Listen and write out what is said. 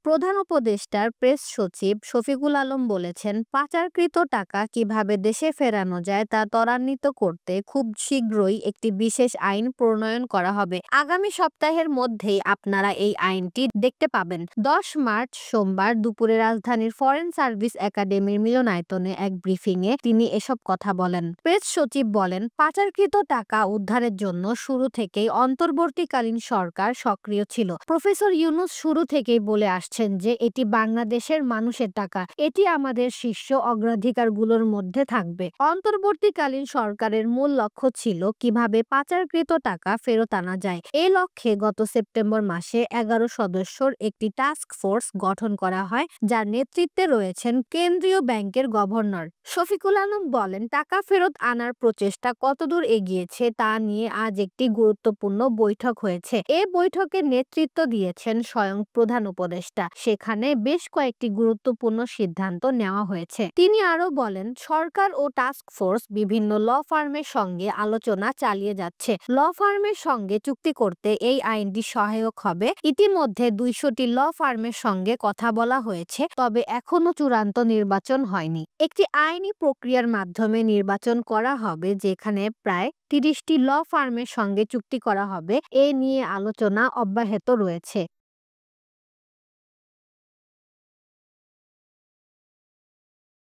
প্রধান উপদেষ্টার প্রেস সচিব শফিকুল আলম বলেছেন, পাচারকৃত টাকা কিভাবে দেশে ফেরানো যায় তা ত্বরান্বিত করতে খুব শীঘ্রই একটি বিশেষ আইন প্রণয়ন করা হবে। আগামী সপ্তাহের মধ্যেই আপনারা এই আইনটি দেখতে পাবেন। 10 মার্চ সোমবার দুপুরে রাজধানীর ফরেন সার্ভিস একাডেমির মিলনায়তনে এক ব্রিফিংয়ে তিনি এসব কথা বলেন। প্রেস সচিব বলেন, পাচারকৃত টাকা উদ্ধারের জন্য শুরু থেকেই অন্তর্বর্তীকালীন সরকার সক্রিয় ছিল। প্রফেসর ইউনূস শুরু থেকেই বলে আসছেন যে এটি বাংলাদেশের মানুষের টাকা, এটি আমাদের শীর্ষ অগ্রাধিকারগুলোর মধ্যে থাকবে। অন্তর্বর্তীকালীন সরকারের মূল লক্ষ্য ছিল কিভাবে পাচারকৃত টাকা ফেরত আনা যায়। এই লক্ষ্যে গত সেপ্টেম্বর মাসে 11 সদস্যর একটি টাস্ক ফোর্স গঠন করা হয়, যার নেতৃত্বে রয়েছেন কেন্দ্রীয় ব্যাংকের গভর্নর। শফিকুল আলম বলেন, টাকা ফেরত আনার প্রচেষ্টা কতদূর এগিয়েছে তা নিয়ে আজ একটি গুরুত্বপূর্ণ বৈঠক হয়েছে। এই বৈঠকে নেতৃত্ব দিয়েছেন স্বয়ং প্রধান উপদেষ্টা। সেখানে বেশ কয়েকটি গুরুত্বপূর্ণ সিদ্ধান্ত নেওয়া হয়েছে। তিনি আরো বলেন, সরকার ও টাস্ক ফোর্স বিভিন্ন ল ফার্মের সঙ্গে আলোচনা চালিয়ে যাচ্ছে। ল ফার্মের সঙ্গে চুক্তি করতে এই আইনটি সহায়ক হবে। ইতিমধ্যে 200টি ল ফার্মের সঙ্গে কথা বলা হয়েছে, তবে এখনো চূড়ান্ত নির্বাচন হয়নি। একটি আইনি প্রক্রিয়ার মাধ্যমে নির্বাচন করা হবে, যেখানে প্রায় 30টি ল ফার্মের সঙ্গে চুক্তি করা হবে। এ নিয়ে আলোচনা অব্যাহত রয়েছে।